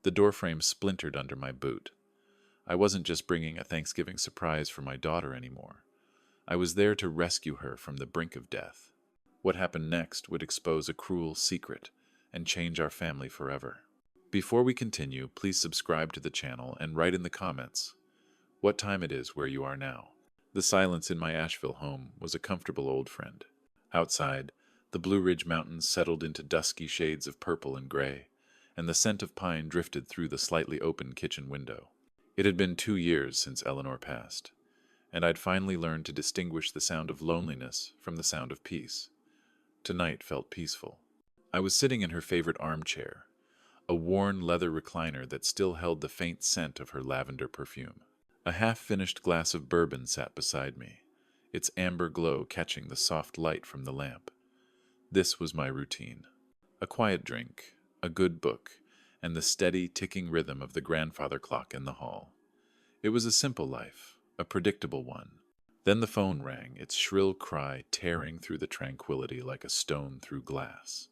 The doorframe splintered under my boot. I wasn't just bringing a Thanksgiving surprise for my daughter anymore. I was there to rescue her from the brink of death. What happened next would expose a cruel secret and change our family forever. Before we continue, please subscribe to the channel and write in the comments what time it is where you are now. The silence in my Asheville home was a comfortable old friend. Outside, the Blue Ridge Mountains settled into dusky shades of purple and gray, and the scent of pine drifted through the slightly open kitchen window. It had been 2 years since Eleanor passed, and I'd finally learned to distinguish the sound of loneliness from the sound of peace. Tonight felt peaceful. I was sitting in her favorite armchair, a worn leather recliner that still held the faint scent of her lavender perfume. A half-finished glass of bourbon sat beside me, its amber glow catching the soft light from the lamp. This was my routine. A quiet drink, a good book, and the steady, ticking rhythm of the grandfather clock in the hall. It was a simple life, a predictable one. Then the phone rang, its shrill cry tearing through the tranquility like a stone through glass.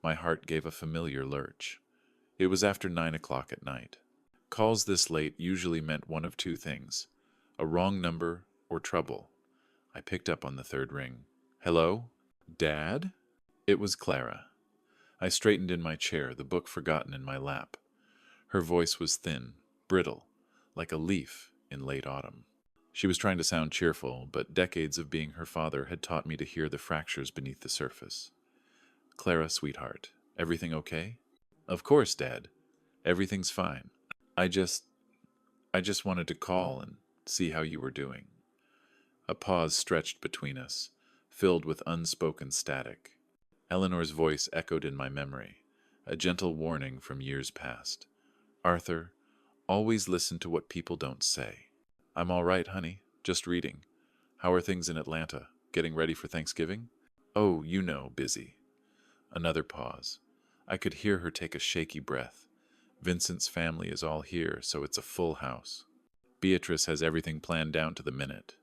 My heart gave a familiar lurch. It was after 9 o'clock at night. Calls this late usually meant one of two things: a wrong number or trouble. I picked up on the third ring. Hello? Dad? It was Clara. I straightened in my chair, the book forgotten in my lap. Her voice was thin, brittle, like a leaf in late autumn. She was trying to sound cheerful, but decades of being her father had taught me to hear the fractures beneath the surface. Clara, sweetheart, everything okay? Of course, Dad. Everything's fine. I just wanted to call and see how you were doing. A pause stretched between us, filled with unspoken static. Eleanor's voice echoed in my memory, a gentle warning from years past. Arthur, always listen to what people don't say. I'm all right, honey. Just reading. How are things in Atlanta? Getting ready for Thanksgiving? Oh, you know, busy. Another pause. I could hear her take a shaky breath. Vincent's family is all here, so it's a full house. Beatrice has everything planned down to the minute.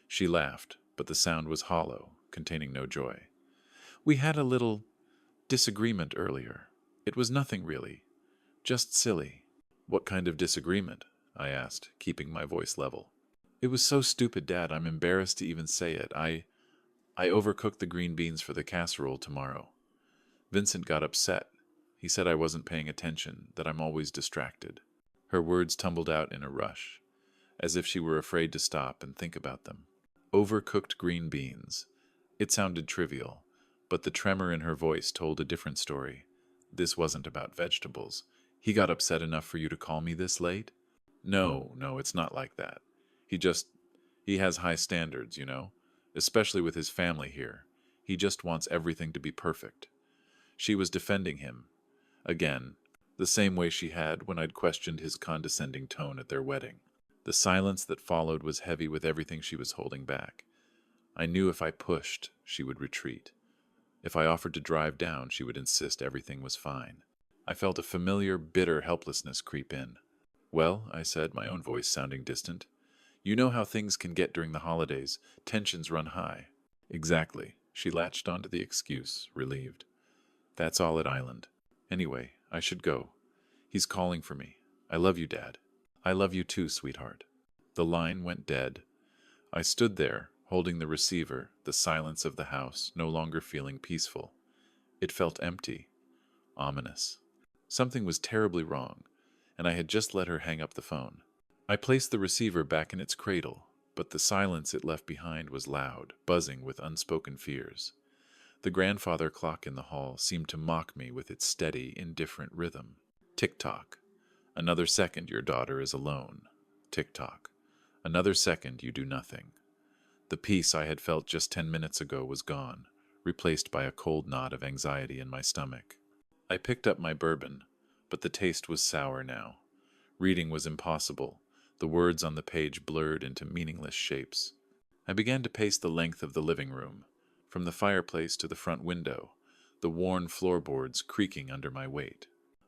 She laughed, but the sound was hollow, containing no joy. We had a little disagreement earlier. It was nothing really. Just silly. What kind of disagreement? I asked, keeping my voice level. It was so stupid, Dad, I'm embarrassed to even say it. I overcooked the green beans for the casserole tomorrow. Vincent got upset. He said I wasn't paying attention, that I'm always distracted. Her words tumbled out in a rush, as if she were afraid to stop and think about them. Overcooked green beans. It sounded trivial, but the tremor in her voice told a different story. This wasn't about vegetables. He got upset enough for you to call me this late? No, it's not like that. He has high standards, you know, especially with his family here. He just wants everything to be perfect. She was defending him. Again, the same way she had when I'd questioned his condescending tone at their wedding. The silence that followed was heavy with everything she was holding back. I knew if I pushed, she would retreat. If I offered to drive down, she would insist everything was fine. I felt a familiar, bitter helplessness creep in. Well, I said, my own voice sounding distant. You know how things can get during the holidays. Tensions run high. Exactly. She latched onto the excuse, relieved. That's all at Island. Anyway, I should go. He's calling for me. I love you, Dad. I love you too, sweetheart. The line went dead. I stood there, holding the receiver, the silence of the house, no longer feeling peaceful. It felt empty, ominous. Something was terribly wrong, and I had just let her hang up the phone. I placed the receiver back in its cradle, but the silence it left behind was loud, buzzing with unspoken fears. The grandfather clock in the hall seemed to mock me with its steady, indifferent rhythm. Tick-tock. Another second your daughter is alone. Tick-tock. Another second you do nothing. The peace I had felt just 10 minutes ago was gone, replaced by a cold knot of anxiety in my stomach. I picked up my bourbon, but the taste was sour now. Reading was impossible. The words on the page blurred into meaningless shapes. I began to pace the length of the living room, from the fireplace to the front window, the worn floorboards creaking under my weight.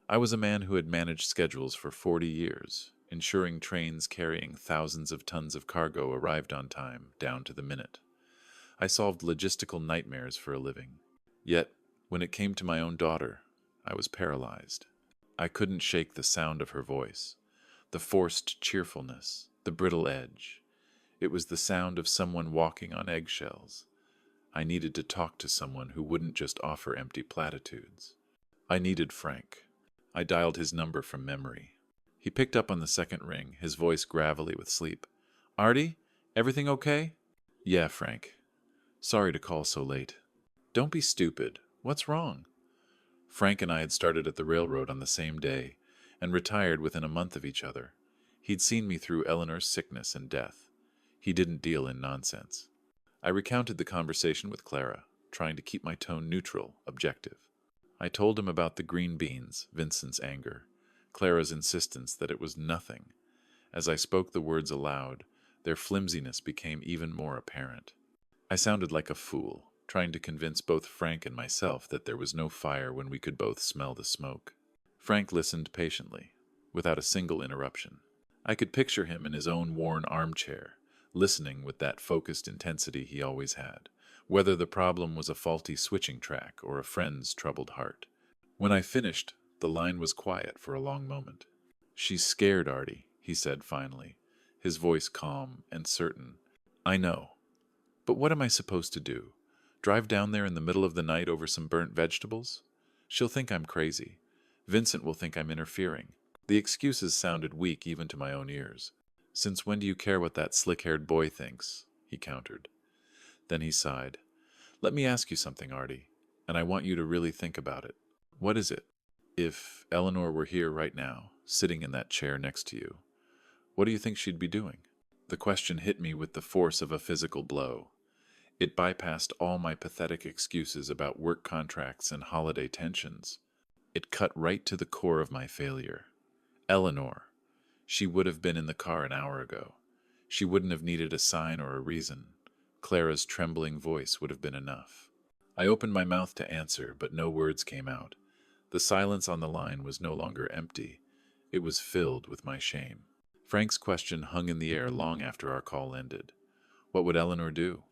I was a man who had managed schedules for 40 years, ensuring trains carrying thousands of tons of cargo arrived on time, down to the minute. I solved logistical nightmares for a living. Yet, when it came to my own daughter, I was paralyzed. I couldn't shake the sound of her voice, the forced cheerfulness, the brittle edge. It was the sound of someone walking on eggshells. I needed to talk to someone who wouldn't just offer empty platitudes. I needed Frank. I dialed his number from memory. He picked up on the second ring, his voice gravelly with sleep. "Artie, everything okay?" "Yeah, Frank. Sorry to call so late." "Don't be stupid. What's wrong?" Frank and I had started at the railroad on the same day and retired within a month of each other. He'd seen me through Eleanor's sickness and death. He didn't deal in nonsense. I recounted the conversation with Clara, trying to keep my tone neutral, objective. I told him about the green beans, Vincent's anger, Clara's insistence that it was nothing. As I spoke the words aloud, their flimsiness became even more apparent. I sounded like a fool, trying to convince both Frank and myself that there was no fire when we could both smell the smoke. Frank listened patiently, without a single interruption. I could picture him in his own worn armchair, listening with that focused intensity he always had, whether the problem was a faulty switching track or a friend's troubled heart. When I finished, the line was quiet for a long moment. "She's scared, Artie," he said finally, his voice calm and certain. "I know. But what am I supposed to do? Drive down there in the middle of the night over some burnt vegetables? She'll think I'm crazy. Vincent will think I'm interfering." The excuses sounded weak even to my own ears. "Since when do you care what that slick-haired boy thinks?" he countered. Then he sighed. "Let me ask you something, Artie, and I want you to really think about it. What is it? If Eleanor were here right now, sitting in that chair next to you, what do you think she'd be doing?" The question hit me with the force of a physical blow. It bypassed all my pathetic excuses about work contracts and holiday tensions. It cut right to the core of my failure. Eleanor. She would have been in the car an hour ago. She wouldn't have needed a sign or a reason. Clara's trembling voice would have been enough. I opened my mouth to answer, but no words came out. The silence on the line was no longer empty. It was filled with my shame. Frank's question hung in the air long after our call ended. What would Eleanor do?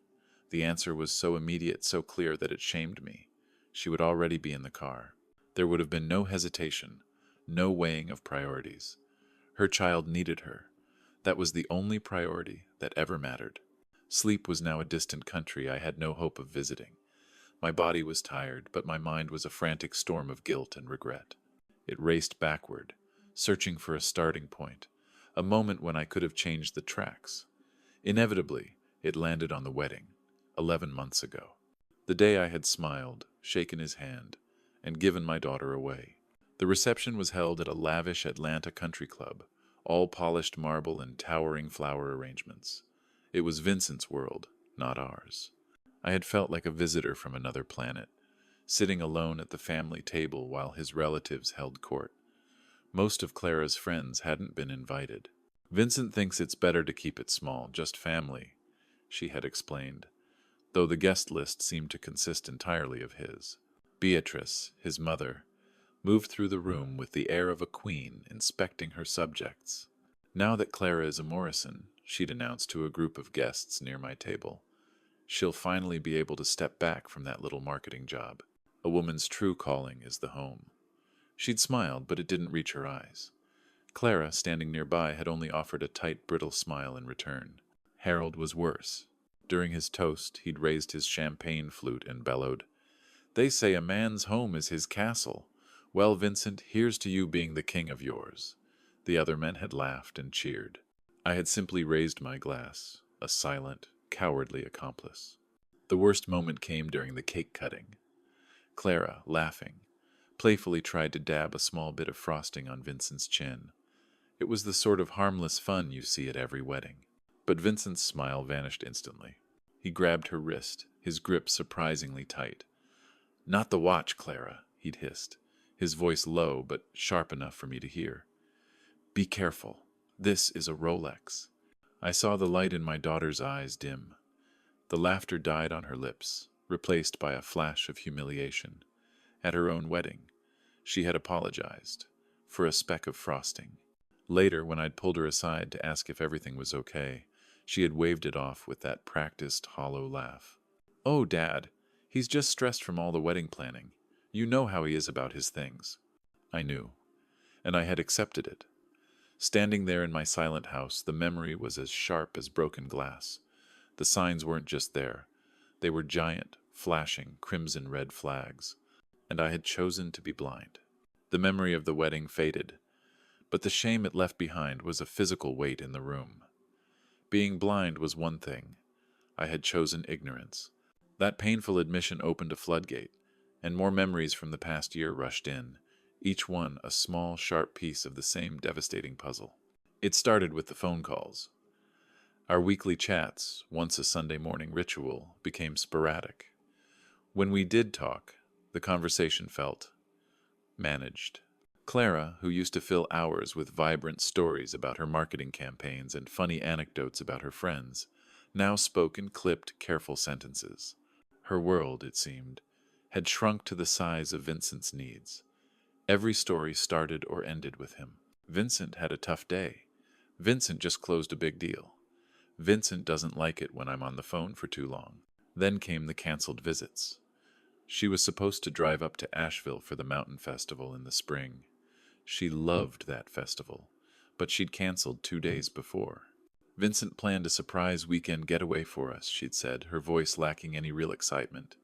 The answer was so immediate, so clear that it shamed me. She would already be in the car. There would have been no hesitation, no weighing of priorities. Her child needed her. That was the only priority that ever mattered. Sleep was now a distant country I had no hope of visiting. My body was tired, but my mind was a frantic storm of guilt and regret. It raced backward, searching for a starting point, a moment when I could have changed the tracks. Inevitably, it landed on the wedding, 11 months ago. The day I had smiled, shaken his hand, and given my daughter away. The reception was held at a lavish Atlanta country club, all polished marble and towering flower arrangements. It was Vincent's world, not ours. I had felt like a visitor from another planet, sitting alone at the family table while his relatives held court. Most of Clara's friends hadn't been invited. "Vincent thinks it's better to keep it small, just family," she had explained, though the guest list seemed to consist entirely of his. Beatrice, his mother, moved through the room with the air of a queen inspecting her subjects. "Now that Clara is a Morrison," she'd announced to a group of guests near my table, "she'll finally be able to step back from that little marketing job. A woman's true calling is the home." She'd smiled, but it didn't reach her eyes. Clara, standing nearby, had only offered a tight, brittle smile in return. Harold was worse. During his toast, he'd raised his champagne flute and bellowed, "They say a man's home is his castle. Well, Vincent, here's to you being the king of yours." The other men had laughed and cheered. I had simply raised my glass, a silent, cowardly accomplice. The worst moment came during the cake cutting. Clara, laughing, playfully tried to dab a small bit of frosting on Vincent's chin. It was the sort of harmless fun you see at every wedding. But Vincent's smile vanished instantly. He grabbed her wrist, his grip surprisingly tight. "Not the watch, Clara," he'd hissed, his voice low but sharp enough for me to hear. "Be careful. This is a Rolex." I saw the light in my daughter's eyes dim. The laughter died on her lips, replaced by a flash of humiliation. At her own wedding, she had apologized for a speck of frosting. Later, when I'd pulled her aside to ask if everything was okay, she had waved it off with that practiced, hollow laugh. "Oh, Dad, he's just stressed from all the wedding planning. You know how he is about his things." I knew. and I had accepted it. Standing there in my silent house, the memory was as sharp as broken glass. The signs weren't just there. They were giant, flashing, crimson red flags. And I had chosen to be blind. The memory of the wedding faded, but the shame it left behind was a physical weight in the room. Being blind was one thing. I had chosen ignorance. That painful admission opened a floodgate, and more memories from the past year rushed in, each one a small, sharp piece of the same devastating puzzle. It started with the phone calls. Our weekly chats, once a Sunday morning ritual, became sporadic. When we did talk, the conversation felt managed. Clara, who used to fill hours with vibrant stories about her marketing campaigns and funny anecdotes about her friends, now spoke in clipped, careful sentences. Her world, it seemed, had shrunk to the size of Vincent's needs. Every story started or ended with him. Vincent had a tough day. Vincent just closed a big deal. Vincent doesn't like it when I'm on the phone for too long. Then came the canceled visits. She was supposed to drive up to Asheville for the mountain festival in the spring. She loved that festival, but she'd canceled 2 days before. Vincent planned a surprise weekend getaway for us, she'd said, her voice lacking any real excitement.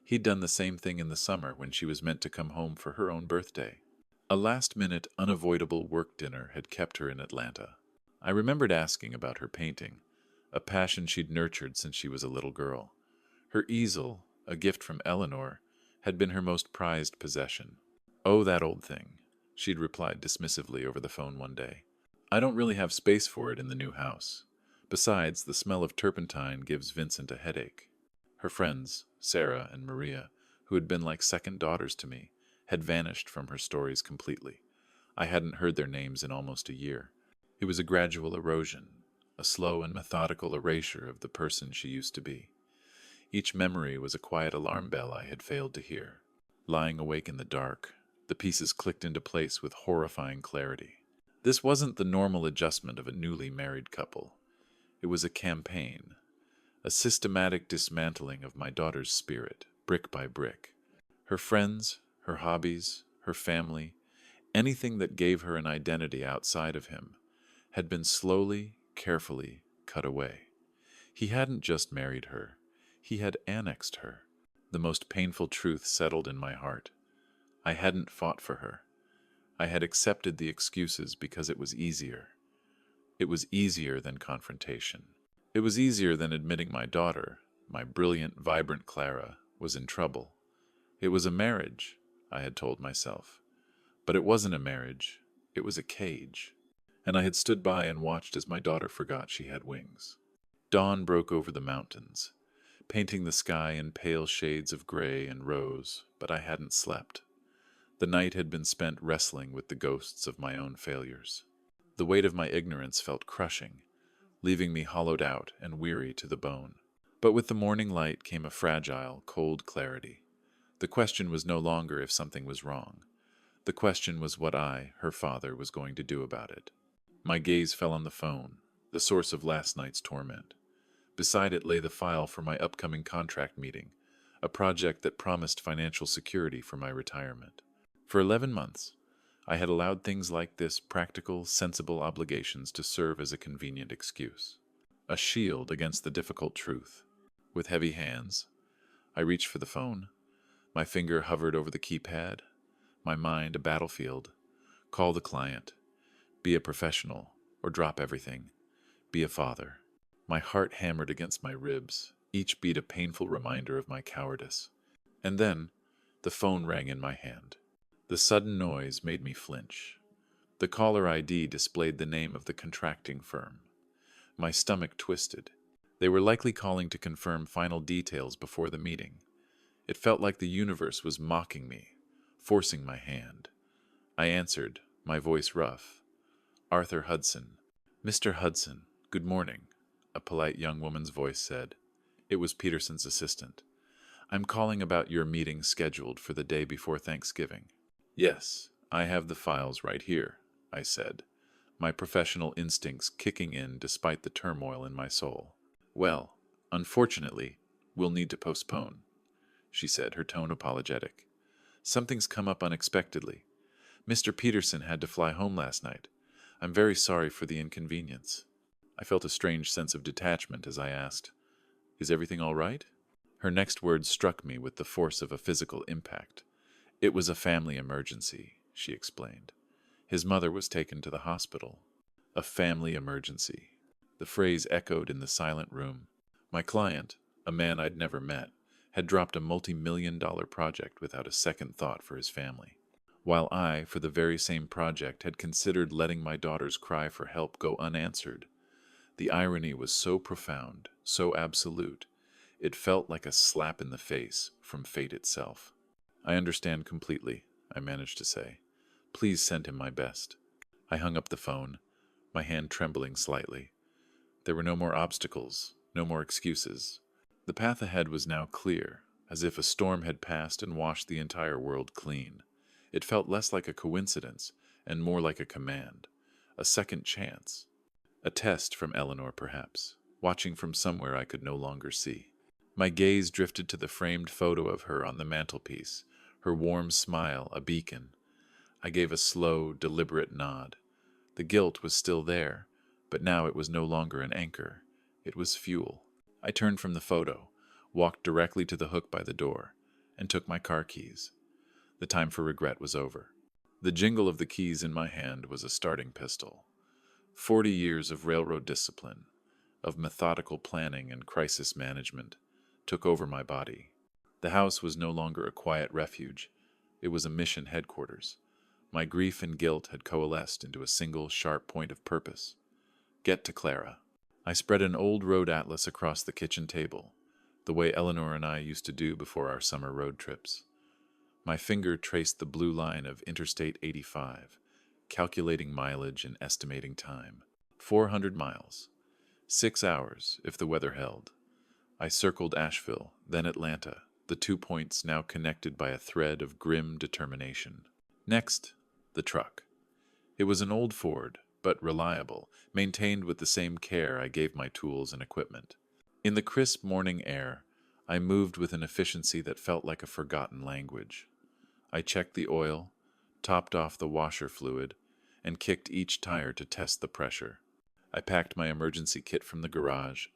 He'd done the same thing in the summer when she was meant to come home for her own birthday. A last-minute, unavoidable work dinner had kept her in Atlanta. I remembered asking about her painting, a passion she'd nurtured since she was a little girl. Her easel, a gift from Eleanor, had been her most prized possession. "Oh, that old thing," she'd replied dismissively over the phone one day. "I don't really have space for it in the new house. Besides, the smell of turpentine gives Vincent a headache." Her friends, Sarah and Maria, who had been like second daughters to me, had vanished from her stories completely. I hadn't heard their names in almost a year. It was a gradual erosion, a slow and methodical erasure of the person she used to be. Each memory was a quiet alarm bell I had failed to hear. Lying awake in the dark, the pieces clicked into place with horrifying clarity. This wasn't the normal adjustment of a newly married couple. It was a campaign, a systematic dismantling of my daughter's spirit, brick by brick. Her friends, her hobbies, her family, anything that gave her an identity outside of him, had been slowly, carefully cut away. He hadn't just married her. He had annexed her. The most painful truth settled in my heart. I hadn't fought for her. I had accepted the excuses because it was easier. It was easier than confrontation. It was easier than admitting my daughter, my brilliant, vibrant Clara, was in trouble. It was a marriage, I had told myself. But it wasn't a marriage. It was a cage. And I had stood by and watched as my daughter forgot she had wings. Dawn broke over the mountains, painting the sky in pale shades of gray and rose, but I hadn't slept. The night had been spent wrestling with the ghosts of my own failures. The weight of my ignorance felt crushing, leaving me hollowed out and weary to the bone. But with the morning light came a fragile, cold clarity. The question was no longer if something was wrong. The question was what I, her father, was going to do about it. My gaze fell on the phone, the source of last night's torment. Beside it lay the file for my upcoming contract meeting, a project that promised financial security for my retirement. For 11 months, I had allowed things like this practical, sensible obligations to serve as a convenient excuse, a shield against the difficult truth. With heavy hands, I reached for the phone. My finger hovered over the keypad, my mind a battlefield. Call the client. Be a professional, or drop everything. Be a father. My heart hammered against my ribs, each beat a painful reminder of my cowardice. And then, the phone rang in my hand. The sudden noise made me flinch. The caller ID displayed the name of the contracting firm. My stomach twisted. They were likely calling to confirm final details before the meeting. It felt like the universe was mocking me, forcing my hand. I answered, my voice rough. "Arthur Hudson." "Mr. Hudson, good morning," a polite young woman's voice said. It was Peterson's assistant. "I'm calling about your meeting scheduled for the day before Thanksgiving." "Yes, I have the files right here," I said, my professional instincts kicking in despite the turmoil in my soul. "Well, unfortunately, we'll need to postpone," she said, her tone apologetic. "Something's come up unexpectedly. Mr. Peterson had to fly home last night. I'm very sorry for the inconvenience. I felt a strange sense of detachment as I asked, "Is everything all right?" Her next words struck me with the force of a physical impact. "It was a family emergency," she explained. "His mother was taken to the hospital." A family emergency. The phrase echoed in the silent room. My client, a man I'd never met, had dropped a multi-million-dollar project without a second thought for his family, while I, for the very same project, had considered letting my daughter's cry for help go unanswered. The irony was so profound, so absolute, it felt like a slap in the face from fate itself. "I understand completely," I managed to say. "Please send him my best." I hung up the phone, my hand trembling slightly. There were no more obstacles, no more excuses. The path ahead was now clear, as if a storm had passed and washed the entire world clean. It felt less like a coincidence and more like a command, a second chance. A test from Eleanor, perhaps, watching from somewhere I could no longer see. My gaze drifted to the framed photo of her on the mantelpiece, her warm smile a beacon. I gave a slow, deliberate nod. The guilt was still there, but now it was no longer an anchor. It was fuel. I turned from the photo, walked directly to the hook by the door, and took my car keys. The time for regret was over. The jingle of the keys in my hand was a starting pistol. 40 years of railroad discipline, of methodical planning and crisis management, took over my body. The house was no longer a quiet refuge. It was a mission headquarters. My grief and guilt had coalesced into a single sharp point of purpose. Get to Clara. I spread an old road atlas across the kitchen table, the way Eleanor and I used to do before our summer road trips. My finger traced the blue line of Interstate 85, calculating mileage and estimating time. 400 miles. 6 hours, if the weather held. I circled Asheville, then Atlanta, the 2 points now connected by a thread of grim determination. Next, the truck. It was an old Ford, but reliable, maintained with the same care I gave my tools and equipment. In the crisp morning air, I moved with an efficiency that felt like a forgotten language. I checked the oil, topped off the washer fluid, and kicked each tire to test the pressure. I packed my emergency kit from the garage,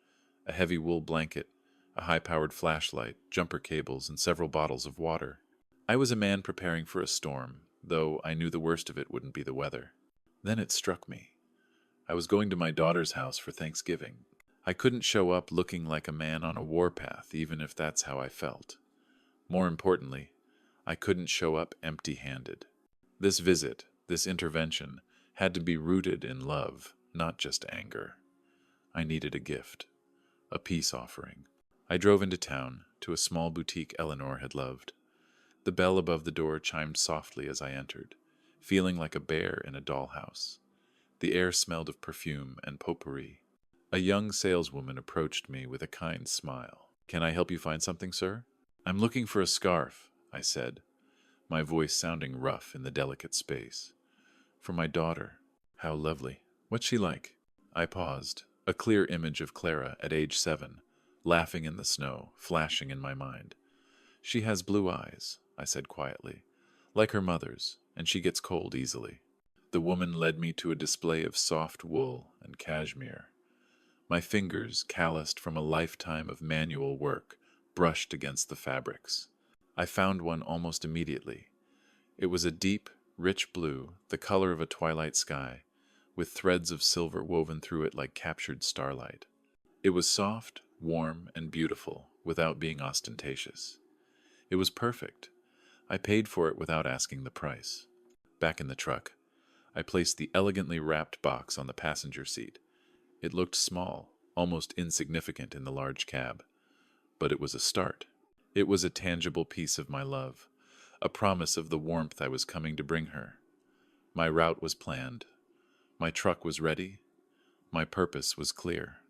a heavy wool blanket, a high-powered flashlight, jumper cables, and several bottles of water. I was a man preparing for a storm, though I knew the worst of it wouldn't be the weather. Then it struck me. I was going to my daughter's house for Thanksgiving. I couldn't show up looking like a man on a warpath, even if that's how I felt. More importantly, I couldn't show up empty-handed. This visit, this intervention, had to be rooted in love, not just anger. I needed a gift, a peace offering. I drove into town, to a small boutique Eleanor had loved. The bell above the door chimed softly as I entered, feeling like a bear in a dollhouse. The air smelled of perfume and potpourri. A young saleswoman approached me with a kind smile. "Can I help you find something, sir?" "I'm looking for a scarf," I said, my voice sounding rough in the delicate space. "For my daughter." "How lovely. What's she like?" I paused, a clear image of Clara at age 7, laughing in the snow, flashing in my mind. "She has blue eyes," I said quietly, "like her mother's, and she gets cold easily." The woman led me to a display of soft wool and cashmere. My fingers, calloused from a lifetime of manual work, brushed against the fabrics. I found one almost immediately. It was a deep, rich blue, the color of a twilight sky, with threads of silver woven through it like captured starlight. It was soft, warm, and beautiful, without being ostentatious. It was perfect. I paid for it without asking the price. Back in the truck, I placed the elegantly wrapped box on the passenger seat. It looked small, almost insignificant in the large cab. But it was a start. It was a tangible piece of my love, a promise of the warmth I was coming to bring her. My route was planned. My truck was ready. My purpose was clear.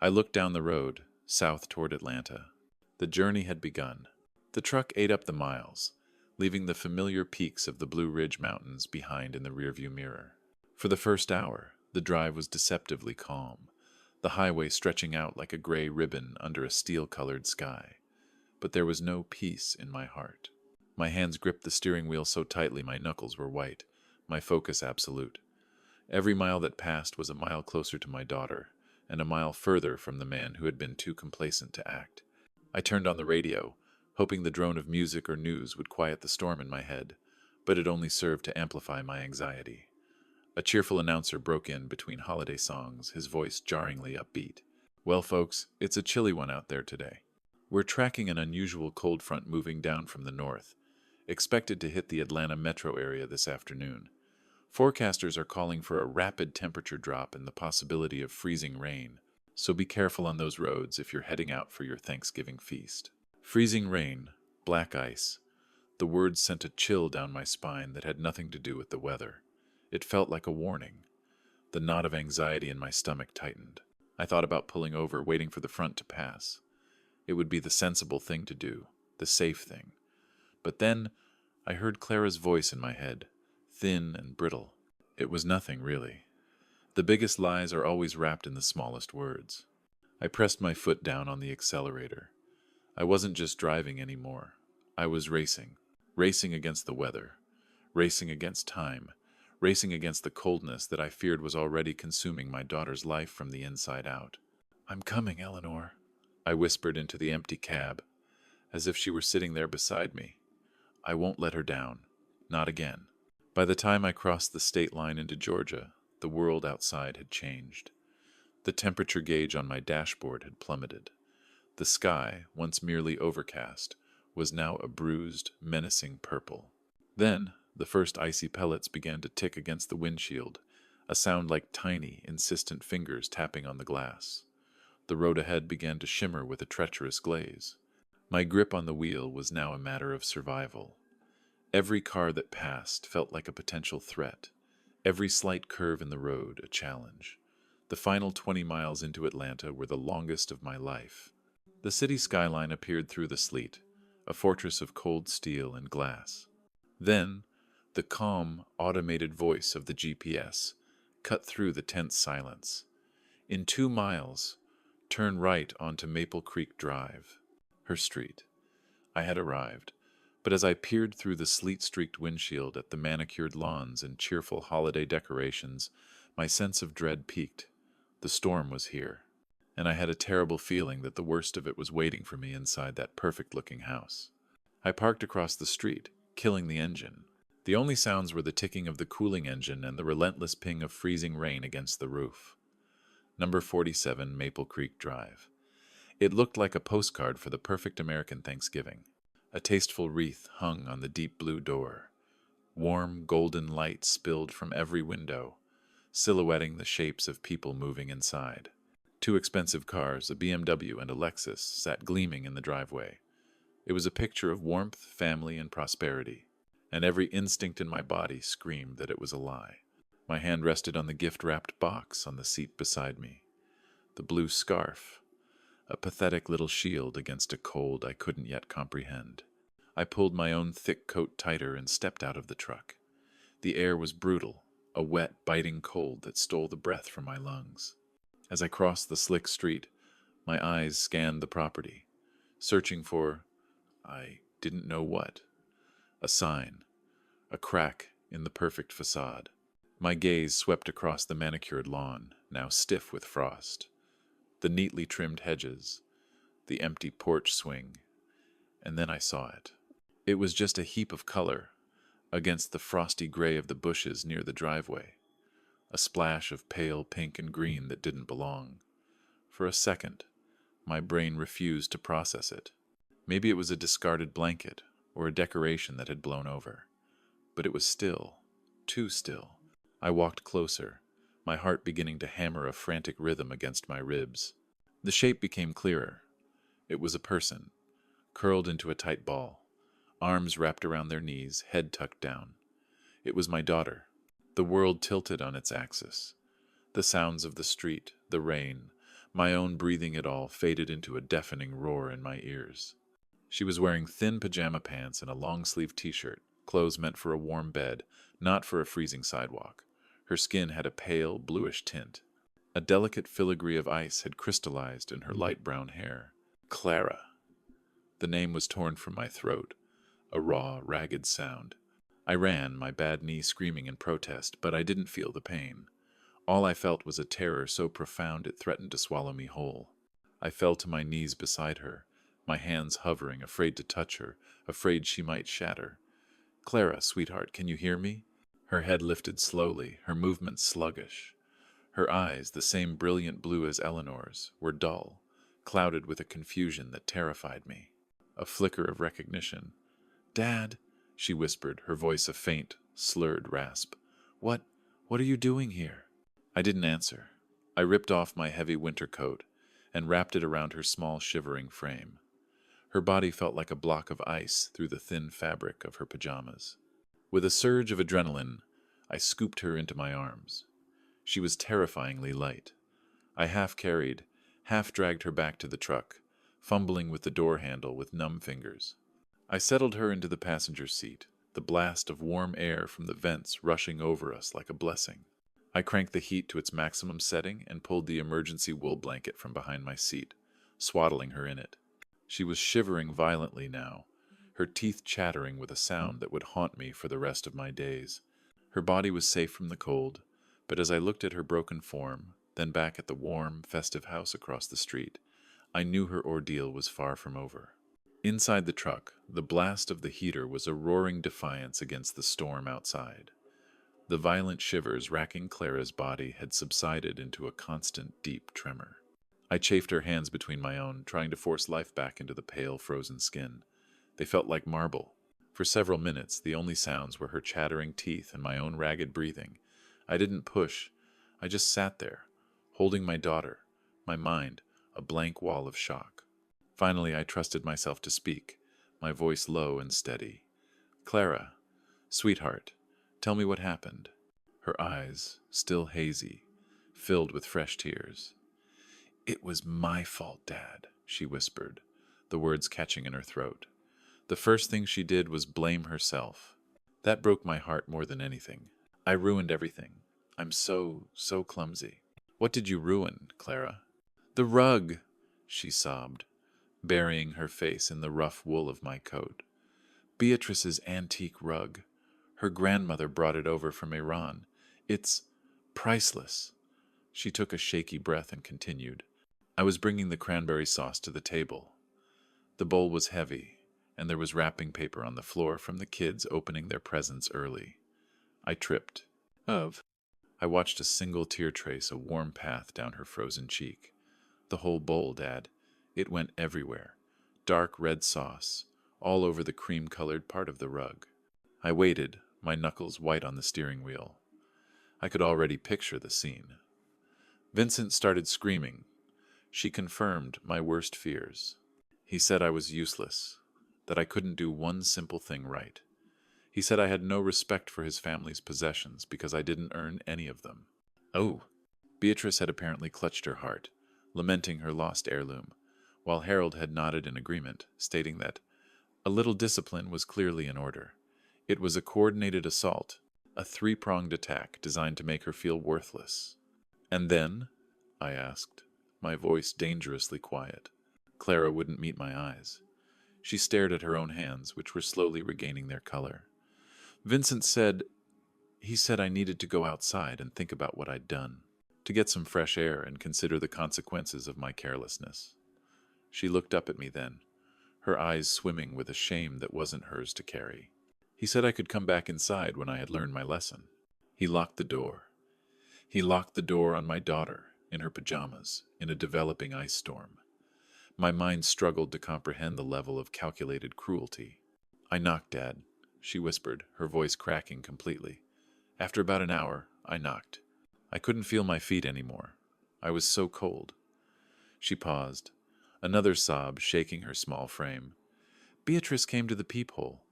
I looked down the road, south toward Atlanta. The journey had begun. The truck ate up the miles, leaving the familiar peaks of the Blue Ridge Mountains behind in the rearview mirror. For the first hour, the drive was deceptively calm, the highway stretching out like a gray ribbon under a steel-colored sky. But there was no peace in my heart. My hands gripped the steering wheel so tightly my knuckles were white, my focus absolute. Every mile that passed was a mile closer to my daughter, and a mile further from the man who had been too complacent to act. I turned on the radio, hoping the drone of music or news would quiet the storm in my head, but it only served to amplify my anxiety. A cheerful announcer broke in between holiday songs, his voice jarringly upbeat. "Well, folks, it's a chilly one out there today. We're tracking an unusual cold front moving down from the north, expected to hit the Atlanta metro area this afternoon. Forecasters are calling for a rapid temperature drop and the possibility of freezing rain, so be careful on those roads if you're heading out for your Thanksgiving feast." Freezing rain, black ice. The words sent a chill down my spine that had nothing to do with the weather. It felt like a warning. The knot of anxiety in my stomach tightened. I thought about pulling over, waiting for the front to pass. It would be the sensible thing to do, the safe thing. But then I heard Clara's voice in my head, thin and brittle. It was nothing, really. The biggest lies are always wrapped in the smallest words. I pressed my foot down on the accelerator. I wasn't just driving anymore. I was racing. Racing against the weather. Racing against time. Racing against the coldness that I feared was already consuming my daughter's life from the inside out. "I'm coming, Eleanor," I whispered into the empty cab, as if she were sitting there beside me. I won't let her down. Not again. By the time I crossed the state line into Georgia, the world outside had changed. The temperature gauge on my dashboard had plummeted. The sky, once merely overcast, was now a bruised, menacing purple. Then, the first icy pellets began to tick against the windshield, a sound like tiny, insistent fingers tapping on the glass. The road ahead began to shimmer with a treacherous glaze. My grip on the wheel was now a matter of survival. Every car that passed felt like a potential threat. Every slight curve in the road a challenge. The final 20 miles into Atlanta were the longest of my life. The city skyline appeared through the sleet, a fortress of cold steel and glass. Then, the calm, automated voice of the GPS cut through the tense silence. "In 2 miles, turn right onto Maple Creek Drive." Her street. I had arrived, but as I peered through the sleet-streaked windshield at the manicured lawns and cheerful holiday decorations, my sense of dread peaked. The storm was here, and I had a terrible feeling that the worst of it was waiting for me inside that perfect-looking house. I parked across the street, killing the engine. The only sounds were the ticking of the cooling engine and the relentless ping of freezing rain against the roof. Number 47 Maple Creek Drive. It looked like a postcard for the perfect American Thanksgiving. A tasteful wreath hung on the deep blue door. Warm, golden light spilled from every window, silhouetting the shapes of people moving inside. 2 expensive cars, a BMW and a Lexus, sat gleaming in the driveway. It was a picture of warmth, family, and prosperity, and every instinct in my body screamed that it was a lie. My hand rested on the gift-wrapped box on the seat beside me. The blue scarf, a pathetic little shield against a cold I couldn't yet comprehend. I pulled my own thick coat tighter and stepped out of the truck. The air was brutal, a wet, biting cold that stole the breath from my lungs. As I crossed the slick street, my eyes scanned the property, searching for, I didn't know what. A sign, a crack in the perfect facade. My gaze swept across the manicured lawn, now stiff with frost, the neatly trimmed hedges, the empty porch swing, and then I saw it. It was just a heap of color against the frosty gray of the bushes near the driveway, a splash of pale pink and green that didn't belong. For a second, my brain refused to process it. Maybe it was a discarded blanket or a decoration that had blown over. But it was still, too still. I walked closer, my heart beginning to hammer a frantic rhythm against my ribs. The shape became clearer. It was a person, curled into a tight ball, arms wrapped around their knees, head tucked down. It was my daughter. The world tilted on its axis. The sounds of the street, the rain, my own breathing it all faded into a deafening roar in my ears. She was wearing thin pajama pants and a long-sleeved t-shirt, clothes meant for a warm bed, not for a freezing sidewalk. Her skin had a pale, bluish tint. A delicate filigree of ice had crystallized in her light brown hair. Clara. The name was torn from my throat. a raw, ragged sound. I ran, my bad knee screaming in protest, but I didn't feel the pain. All I felt was a terror so profound it threatened to swallow me whole. I fell to my knees beside her, my hands hovering, afraid to touch her, afraid she might shatter. "Clara, sweetheart, can you hear me?" Her head lifted slowly, her movements sluggish. Her eyes, the same brilliant blue as Eleanor's, were dull, clouded with a confusion that terrified me. A flicker of recognition. "Dad," she whispered, her voice a faint, slurred rasp. What are you doing here?" I didn't answer. I ripped off my heavy winter coat and wrapped it around her small, shivering frame. Her body felt like a block of ice through the thin fabric of her pajamas. With a surge of adrenaline, I scooped her into my arms. She was terrifyingly light. I half carried, half dragged her back to the truck, fumbling with the door handle with numb fingers. I settled her into the passenger seat, the blast of warm air from the vents rushing over us like a blessing. I cranked the heat to its maximum setting and pulled the emergency wool blanket from behind my seat, swaddling her in it. She was shivering violently now, her teeth chattering with a sound that would haunt me for the rest of my days. Her body was safe from the cold, but as I looked at her broken form, then back at the warm, festive house across the street, I knew her ordeal was far from over. Inside the truck, the blast of the heater was a roaring defiance against the storm outside. The violent shivers racking Clara's body had subsided into a constant, deep tremor. I chafed her hands between my own, trying to force life back into the pale, frozen skin. They felt like marble. For several minutes, the only sounds were her chattering teeth and my own ragged breathing. I didn't push. I just sat there, holding my daughter, my mind a blank wall of shock. Finally, I trusted myself to speak, my voice low and steady. "Clara, sweetheart, tell me what happened." Her eyes, still hazy, filled with fresh tears. "It was my fault, Dad," she whispered, the words catching in her throat. The first thing she did was blame herself. That broke my heart more than anything. I ruined everything. I'm so clumsy. "What did you ruin, Clara?" "The rug," she sobbed, burying her face in the rough wool of my coat. "Beatrice's antique rug. Her grandmother brought it over from Iran. It's priceless." She took a shaky breath and continued. "I was bringing the cranberry sauce to the table. The bowl was heavy, and there was wrapping paper on the floor from the kids opening their presents early. I tripped. I watched a single tear trace a warm path down her frozen cheek. The whole bowl, Dad. It went everywhere. Dark red sauce, all over the cream-colored part of the rug. I waited, my knuckles white on the steering wheel. I could already picture the scene. Vincent started screaming. She confirmed my worst fears. He said I was useless, that I couldn't do one simple thing right. He said I had no respect for his family's possessions because I didn't earn any of them. Oh! Beatrice had apparently clutched her heart, lamenting her lost heirloom, while Harold had nodded in agreement, stating that a little discipline was clearly in order. It was a coordinated assault, a three-pronged attack designed to make her feel worthless. "And then?" I asked, my voice dangerously quiet. Clara wouldn't meet my eyes. She stared at her own hands, which were slowly regaining their color. "Vincent said I needed to go outside and think about what I'd done, to get some fresh air and consider the consequences of my carelessness." She looked up at me then, her eyes swimming with a shame that wasn't hers to carry. "He said I could come back inside when I had learned my lesson. He locked the door. He locked the door on my daughter, in her pajamas, in a developing ice storm." My mind struggled to comprehend the level of calculated cruelty. "I knocked, Dad," she whispered, her voice cracking completely. "After about an hour, I knocked. I couldn't feel my feet anymore. I was so cold." She paused, another sob shaking her small frame. "Beatrice came to the peephole.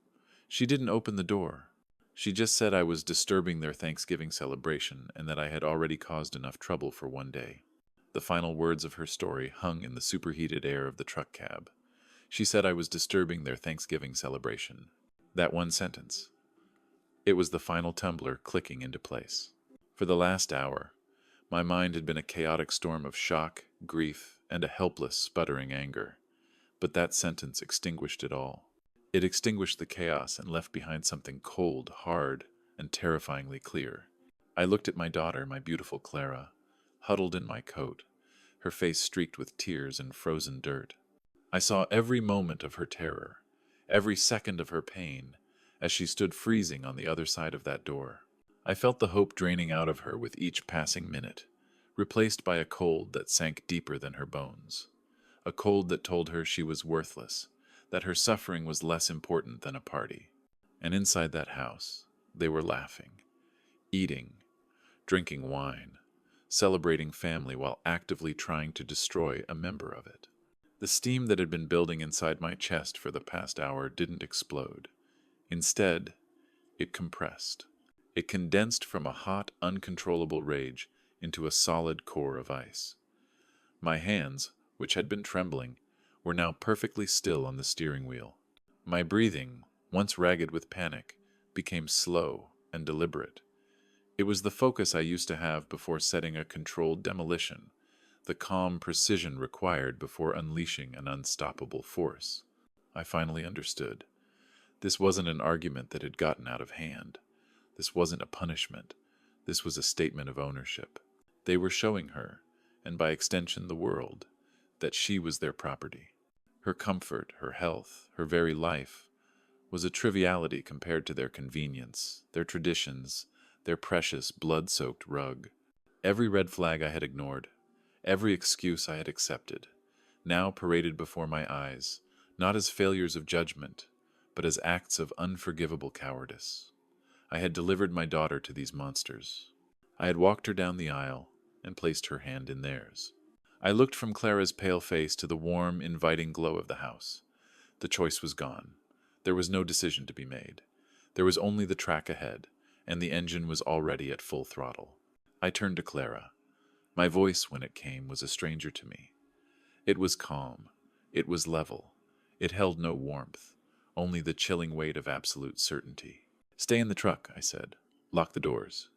She didn't open the door. She just said I was disturbing their Thanksgiving celebration and that I had already caused enough trouble for one day." The final words of her story hung in the superheated air of the truck cab. She said I was disturbing their Thanksgiving celebration. That one sentence. It was the final tumbler clicking into place. For the last hour, my mind had been a chaotic storm of shock, grief, and a helpless, sputtering anger. But that sentence extinguished it all. It extinguished the chaos and left behind something cold, hard, and terrifyingly clear. I looked at my daughter, my beautiful Clara, huddled in my coat, her face streaked with tears and frozen dirt. I saw every moment of her terror, every second of her pain, as she stood freezing on the other side of that door. I felt the hope draining out of her with each passing minute, replaced by a cold that sank deeper than her bones. A cold that told her she was worthless, that her suffering was less important than a party. And inside that house, they were laughing, eating, drinking wine, celebrating family while actively trying to destroy a member of it. The steam that had been building inside my chest for the past hour didn't explode. Instead, it compressed. It condensed from a hot, uncontrollable rage into a solid core of ice. My hands, which had been trembling, were now perfectly still on the steering wheel. My breathing, once ragged with panic, became slow and deliberate. It was the focus I used to have before setting a controlled demolition, the calm precision required before unleashing an unstoppable force. I finally understood. This wasn't an argument that had gotten out of hand. This wasn't a punishment. This was a statement of ownership. They were showing her, and by extension the world, that she was their property. Her comfort, her health, her very life was a triviality compared to their convenience, their traditions, their precious blood-soaked rug. Every red flag I had ignored, every excuse I had accepted, now paraded before my eyes, not as failures of judgment, but as acts of unforgivable cowardice. I had delivered my daughter to these monsters. I had walked her down the aisle and placed her hand in theirs. I looked from Clara's pale face to the warm, inviting glow of the house. The choice was gone. There was no decision to be made. There was only the track ahead, and the engine was already at full throttle. I turned to Clara. My voice, when it came, was a stranger to me. It was calm. It was level. It held no warmth, only the chilling weight of absolute certainty. "Stay in the truck," I said. "Lock the doors."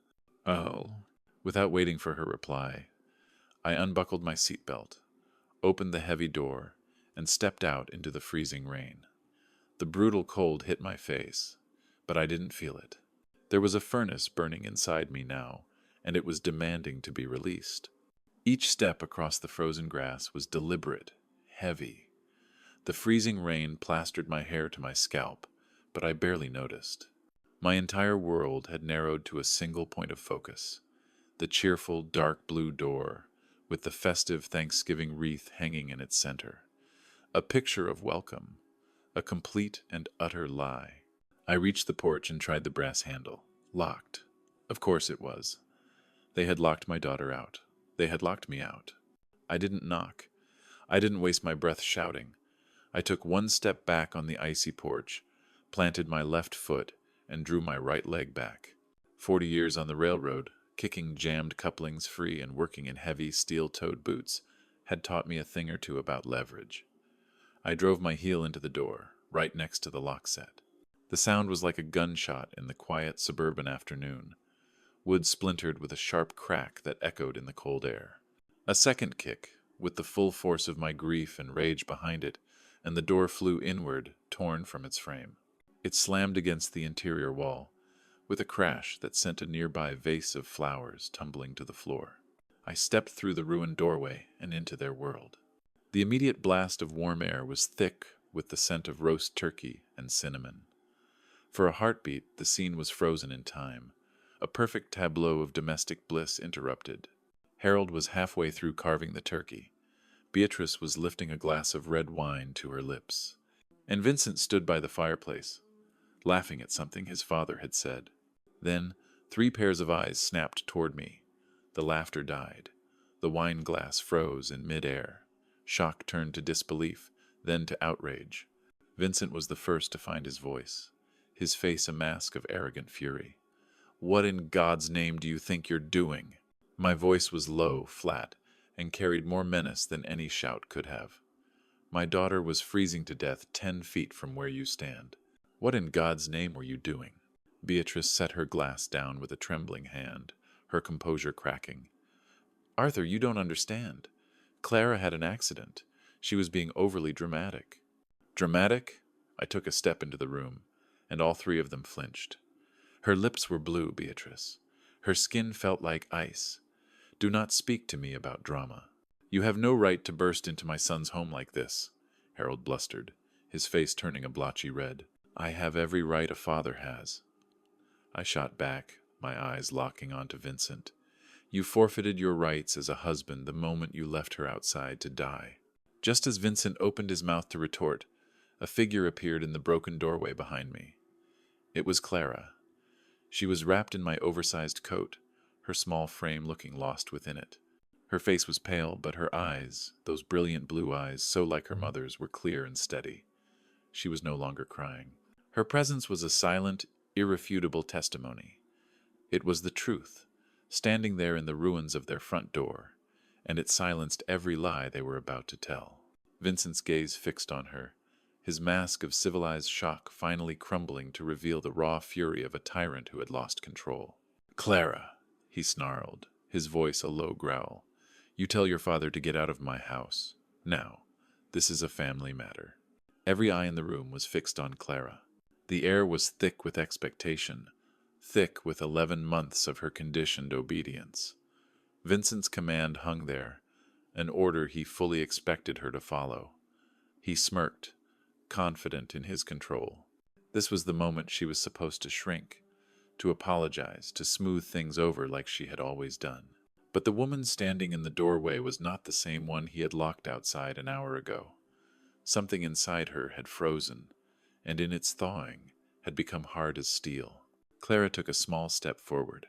Oh. Without waiting for her reply, I unbuckled my seatbelt, opened the heavy door, and stepped out into the freezing rain. The brutal cold hit my face, but I didn't feel it. There was a furnace burning inside me now, and it was demanding to be released. Each step across the frozen grass was deliberate, heavy. The freezing rain plastered my hair to my scalp, but I barely noticed. My entire world had narrowed to a single point of focus, the cheerful, dark blue door, with the festive Thanksgiving wreath hanging in its center. A picture of welcome, a complete and utter lie. I reached the porch and tried the brass handle. Locked. Of course it was. They had locked my daughter out. They had locked me out. I didn't knock. I didn't waste my breath shouting. I took one step back on the icy porch, planted my left foot, and drew my right leg back. 40 years on the railroad, kicking jammed couplings free and working in heavy steel-toed boots, had taught me a thing or two about leverage. I drove my heel into the door, right next to the lock set. The sound was like a gunshot in the quiet suburban afternoon. Wood splintered with a sharp crack that echoed in the cold air. A second kick, with the full force of my grief and rage behind it, and the door flew inward, torn from its frame. It slammed against the interior wall, with a crash that sent a nearby vase of flowers tumbling to the floor. I stepped through the ruined doorway and into their world. The immediate blast of warm air was thick with the scent of roast turkey and cinnamon. For a heartbeat, the scene was frozen in time, a perfect tableau of domestic bliss interrupted. Harold was halfway through carving the turkey. Beatrice was lifting a glass of red wine to her lips, and Vincent stood by the fireplace, laughing at something his father had said. Then 3 pairs of eyes snapped toward me. The laughter died. The wine glass froze in mid-air. Shock turned to disbelief, then to outrage. Vincent was the first to find his voice, his face a mask of arrogant fury. "What in God's name do you think you're doing?" My voice was low, flat, and carried more menace than any shout could have. "My daughter was freezing to death 10 feet from where you stand. What in God's name were you doing?" Beatrice set her glass down with a trembling hand, her composure cracking. "Arthur, you don't understand. Clara had an accident. She was being overly dramatic." "Dramatic? I took a step into the room, and all three of them flinched. Her lips were blue, Beatrice. Her skin felt like ice. Do not speak to me about drama. You have no right to burst into my son's home like this, Harold blustered, his face turning a blotchy red. I have every right a father has. I shot back, my eyes locking onto Vincent. You forfeited your rights as a husband the moment you left her outside to die. Just as Vincent opened his mouth to retort, a figure appeared in the broken doorway behind me. It was Clara. She was wrapped in my oversized coat, her small frame looking lost within it. Her face was pale, but her eyes, those brilliant blue eyes so like her mother's, were clear and steady. She was no longer crying. Her presence was a silent, irrefutable testimony. It was the truth, standing there in the ruins of their front door, and it silenced every lie they were about to tell. Vincent's gaze fixed on her, his mask of civilized shock finally crumbling to reveal the raw fury of a tyrant who had lost control. "Clara," he snarled, his voice a low growl, "you tell your father to get out of my house. Now, this is a family matter." Every eye in the room was fixed on Clara. The air was thick with expectation, thick with 11 months of her conditioned obedience. Vincent's command hung there, an order he fully expected her to follow. He smirked, confident in his control. This was the moment she was supposed to shrink, to apologize, to smooth things over like she had always done. But the woman standing in the doorway was not the same one he had locked outside an hour ago. Something inside her had frozen, and in its thawing had become hard as steel. Clara took a small step forward,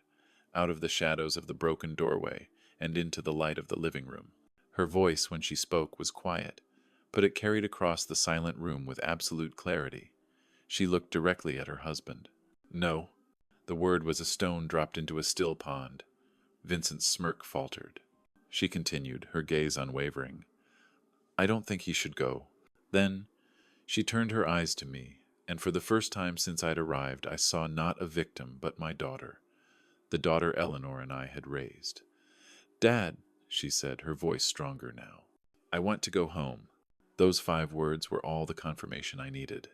out of the shadows of the broken doorway and into the light of the living room. Her voice, when she spoke, was quiet, but it carried across the silent room with absolute clarity. She looked directly at her husband. "No." The word was a stone dropped into a still pond. Vincent's smirk faltered. She continued, her gaze unwavering. "I don't think he should go." Then she turned her eyes to me, and for the first time since I'd arrived, I saw not a victim but my daughter, the daughter Eleanor and I had raised. "Dad," she said, her voice stronger now, "I want to go home." Those 5 words were all the confirmation I needed.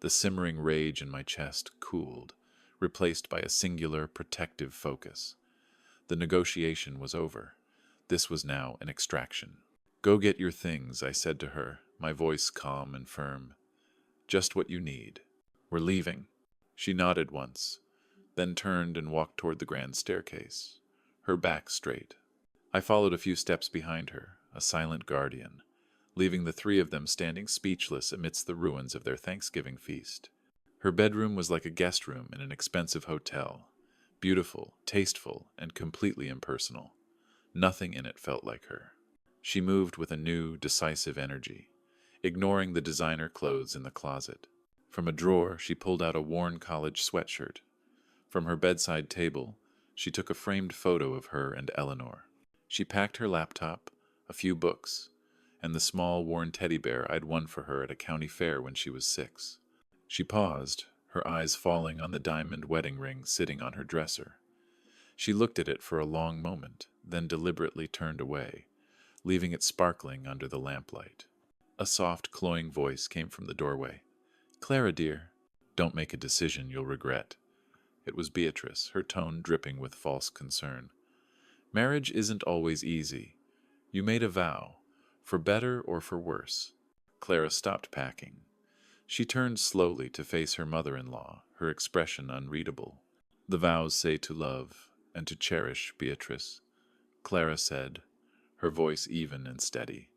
The simmering rage in my chest cooled, replaced by a singular, protective focus. The negotiation was over. This was now an extraction. "Go get your things," I said to her, my voice calm and firm. "Just what you need. We're leaving." She nodded once, then turned and walked toward the grand staircase, her back straight. I followed a few steps behind her, a silent guardian, leaving the 3 of them standing speechless amidst the ruins of their Thanksgiving feast. Her bedroom was like a guest room in an expensive hotel, beautiful, tasteful, and completely impersonal. Nothing in it felt like her. She moved with a new, decisive energy, ignoring the designer clothes in the closet. From a drawer, she pulled out a worn college sweatshirt. From her bedside table, she took a framed photo of her and Eleanor. She packed her laptop, a few books, and the small, worn teddy bear I'd won for her at a county fair when she was 6. She paused, her eyes falling on the diamond wedding ring sitting on her dresser. She looked at it for a long moment, then deliberately turned away, leaving it sparkling under the lamplight. A soft, cloying voice came from the doorway. "Clara, dear." "Don't make a decision you'll regret." It was Beatrice, her tone dripping with false concern. "Marriage isn't always easy. You made a vow, for better or for worse." Clara stopped packing. She turned slowly to face her mother-in-law, her expression unreadable. "The vows say to love and to cherish, Beatrice," Clara said, her voice even and steady.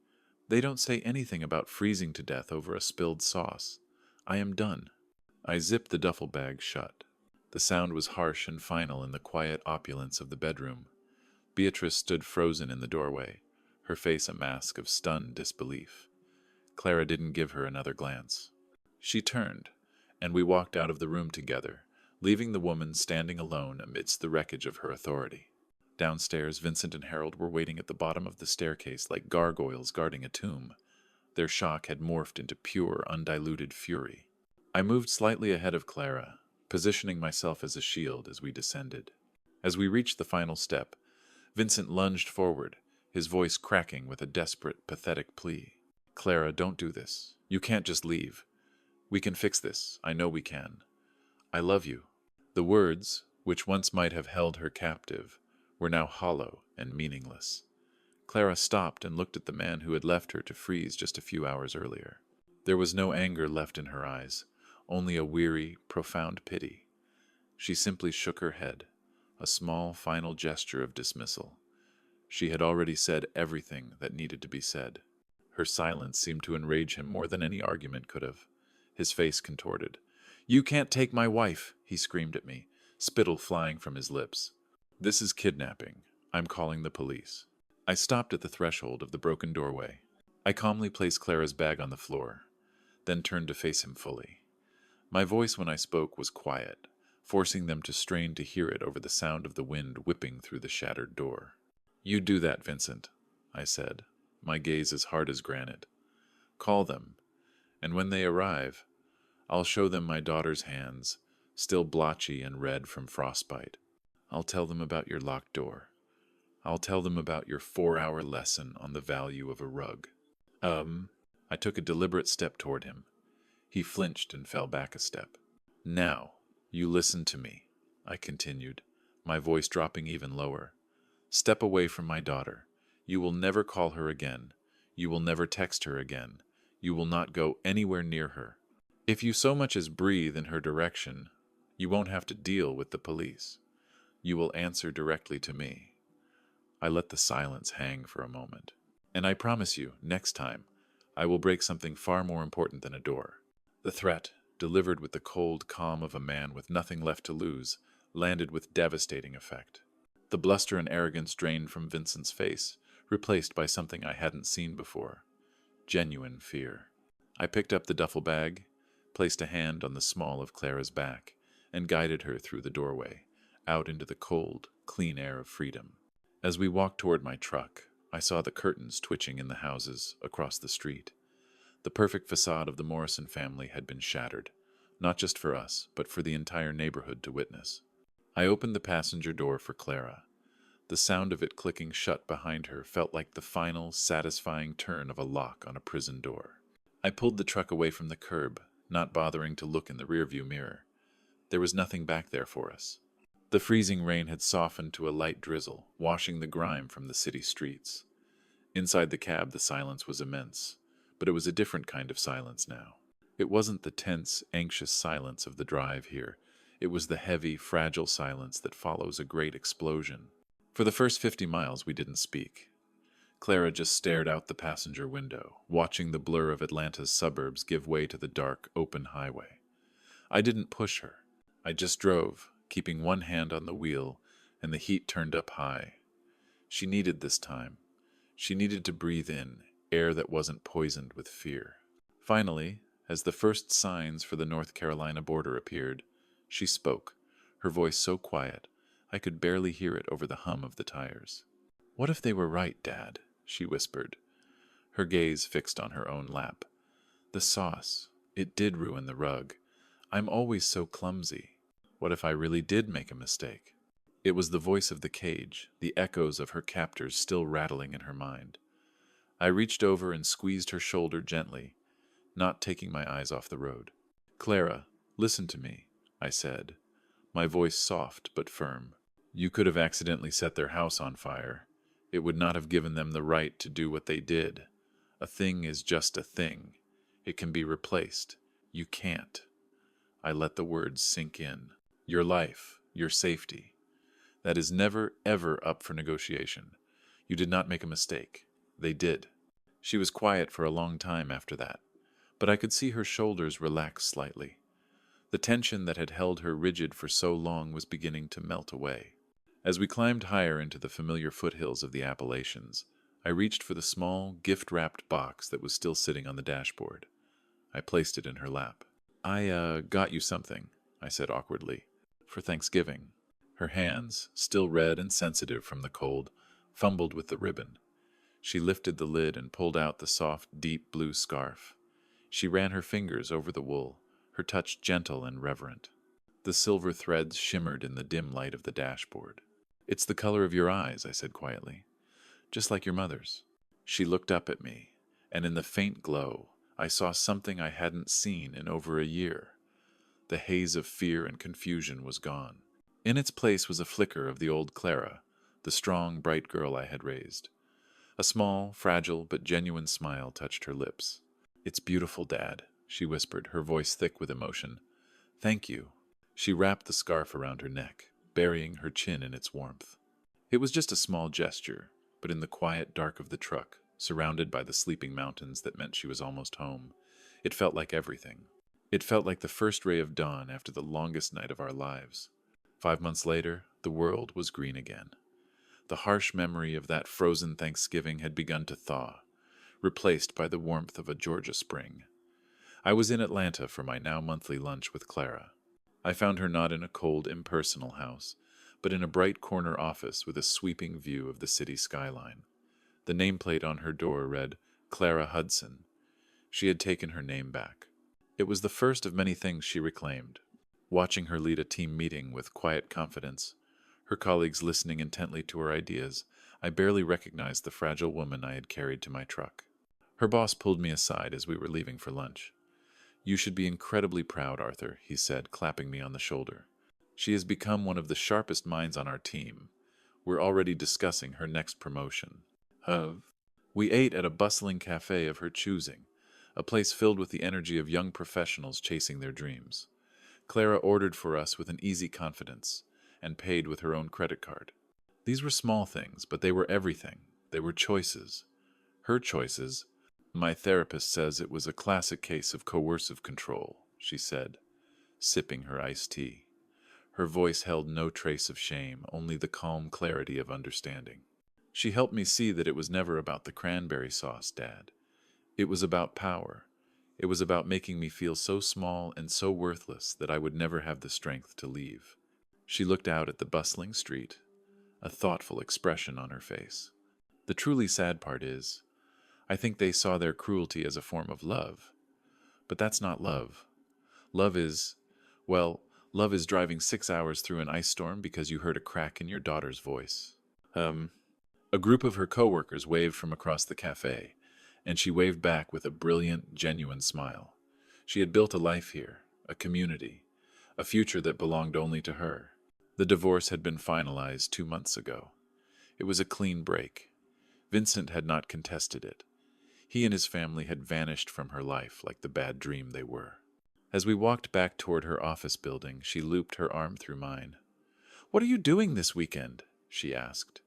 "They don't say anything about freezing to death over a spilled sauce. I am done." I zipped the duffel bag shut. The sound was harsh and final in the quiet opulence of the bedroom. Beatrice stood frozen in the doorway, her face a mask of stunned disbelief. Clara didn't give her another glance. She turned, and we walked out of the room together, leaving the woman standing alone amidst the wreckage of her authority. Downstairs, Vincent and Harold were waiting at the bottom of the staircase like gargoyles guarding a tomb. Their shock had morphed into pure, undiluted fury. I moved slightly ahead of Clara, positioning myself as a shield as we descended. As we reached the final step, Vincent lunged forward, his voice cracking with a desperate, pathetic plea. "Clara, don't do this. You can't just leave." We can fix this. I know we can. I love you." The words, which once might have held her captive, were now hollow and meaningless. Clara stopped and looked at the man who had left her to freeze just a few hours earlier. There was no anger left in her eyes, only a weary, profound pity. She simply shook her head, a small, final gesture of dismissal. She had already said everything that needed to be said. Her silence seemed to enrage him more than any argument could have. His face contorted. "You can't take my wife," he screamed at me, spittle flying from his lips. "This is kidnapping. I'm calling the police." I stopped at the threshold of the broken doorway. I calmly placed Clara's bag on the floor, then turned to face him fully. My voice when I spoke was quiet, forcing them to strain to hear it over the sound of the wind whipping through the shattered door. "You do that, Vincent," I said, my gaze as hard as granite. "Call them, and when they arrive, I'll show them my daughter's hands, still blotchy and red from frostbite. I'll tell them about your locked door. I'll tell them about your 4-hour lesson on the value of a rug." I took a deliberate step toward him. He flinched and fell back a step. "Now, you listen to me," I continued, my voice dropping even lower. "Step away from my daughter. You will never call her again. You will never text her again. You will not go anywhere near her. If you so much as breathe in her direction, you won't have to deal with the police. You will answer directly to me." I let the silence hang for a moment. "And I promise you, next time, I will break something far more important than a door." The threat, delivered with the cold calm of a man with nothing left to lose, landed with devastating effect. The bluster and arrogance drained from Vincent's face, replaced by something I hadn't seen before. Genuine fear. I picked up the duffel bag, placed a hand on the small of Clara's back, and guided her through the doorway, out into the cold, clean air of freedom. As we walked toward my truck, I saw the curtains twitching in the houses across the street. The perfect facade of the Morrison family had been shattered, not just for us, but for the entire neighborhood to witness. I opened the passenger door for Clara. The sound of it clicking shut behind her felt like the final, satisfying turn of a lock on a prison door. I pulled the truck away from the curb, not bothering to look in the rearview mirror. There was nothing back there for us. The freezing rain had softened to a light drizzle, washing the grime from the city streets. Inside the cab, the silence was immense, but it was a different kind of silence now. It wasn't the tense, anxious silence of the drive here. It was the heavy, fragile silence that follows a great explosion. For the first 50 miles, we didn't speak. Clara just stared out the passenger window, watching the blur of Atlanta's suburbs give way to the dark, open highway. I didn't push her. I just drove, keeping one hand on the wheel, and the heat turned up high. She needed this time. She needed to breathe in air that wasn't poisoned with fear. Finally, as the first signs for the North Carolina border appeared, she spoke, her voice so quiet I could barely hear it over the hum of the tires. "What if they were right, Dad?" she whispered, her gaze fixed on her own lap. "The sauce, it did ruin the rug. I'm always so clumsy. What if I really did make a mistake?" It was the voice of the cage, the echoes of her captors still rattling in her mind. I reached over and squeezed her shoulder gently, not taking my eyes off the road. "Clara, listen to me," I said, my voice soft but firm. "You could have accidentally set their house on fire. It would not have given them the right to do what they did. A thing is just a thing. It can be replaced. You can't." I let the words sink in. "Your life, your safety. That is never, ever up for negotiation. You did not make a mistake. They did." She was quiet for a long time after that, but I could see her shoulders relax slightly. The tension that had held her rigid for so long was beginning to melt away. As we climbed higher into the familiar foothills of the Appalachians, I reached for the small, gift-wrapped box that was still sitting on the dashboard. I placed it in her lap. "I got you something," I said awkwardly, "for Thanksgiving." Her hands, still red and sensitive from the cold, fumbled with the ribbon. She lifted the lid and pulled out the soft, deep blue scarf. She ran her fingers over the wool, her touch gentle and reverent. The silver threads shimmered in the dim light of the dashboard. "It's the color of your eyes," I said quietly, "just like your mother's." She looked up at me, and in the faint glow, I saw something I hadn't seen in over a year. The haze of fear and confusion was gone. In its place was a flicker of the old Clara, the strong, bright girl I had raised. A small, fragile, but genuine smile touched her lips. "It's beautiful, Dad," she whispered, her voice thick with emotion. "Thank you." She wrapped the scarf around her neck, burying her chin in its warmth. It was just a small gesture, but in the quiet dark of the truck, surrounded by the sleeping mountains that meant she was almost home, it felt like everything. It felt like the first ray of dawn after the longest night of our lives. 5 months later, the world was green again. The harsh memory of that frozen Thanksgiving had begun to thaw, replaced by the warmth of a Georgia spring. I was in Atlanta for my now monthly lunch with Clara. I found her not in a cold, impersonal house, but in a bright corner office with a sweeping view of the city skyline. The nameplate on her door read, "Clara Hudson." She had taken her name back. It was the first of many things she reclaimed. Watching her lead a team meeting with quiet confidence, her colleagues listening intently to her ideas, I barely recognized the fragile woman I had carried to my truck. Her boss pulled me aside as we were leaving for lunch. "You should be incredibly proud, Arthur," he said, clapping me on the shoulder. "She has become one of the sharpest minds on our team. We're already discussing her next promotion." We ate at a bustling cafe of her choosing, a place filled with the energy of young professionals chasing their dreams. Clara ordered for us with an easy confidence and paid with her own credit card. These were small things, but they were everything. They were choices. Her choices. "My therapist says it was a classic case of coercive control," she said, sipping her iced tea. Her voice held no trace of shame, only the calm clarity of understanding. "She helped me see that it was never about the cranberry sauce, Dad. It was about power. It was about making me feel so small and so worthless that I would never have the strength to leave." She looked out at the bustling street, a thoughtful expression on her face. "The truly sad part is, I think they saw their cruelty as a form of love. But that's not love. Love is, well, love is driving 6 hours through an ice storm because you heard a crack in your daughter's voice." A group of her coworkers waved from across the cafe, and she waved back with a brilliant, genuine smile. She had built a life here, a community, a future that belonged only to her. The divorce had been finalized 2 months ago. It was a clean break. Vincent had not contested it. He and his family had vanished from her life like the bad dream they were. As we walked back toward her office building, she looped her arm through mine. "What are you doing this weekend?" she asked.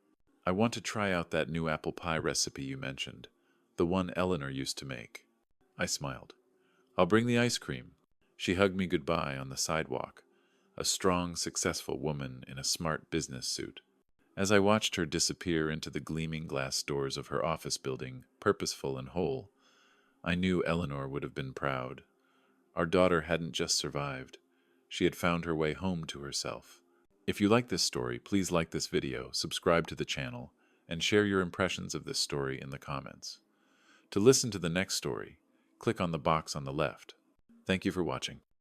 "I want to try out that new apple pie recipe you mentioned, the one Eleanor used to make." I smiled. "I'll bring the ice cream." She hugged me goodbye on the sidewalk, a strong, successful woman in a smart business suit. As I watched her disappear into the gleaming glass doors of her office building, purposeful and whole, I knew Eleanor would have been proud. Our daughter hadn't just survived. She had found her way home to herself. If you like this story, please like this video, subscribe to the channel, and share your impressions of this story in the comments. To listen to the next story, click on the box on the left. Thank you for watching.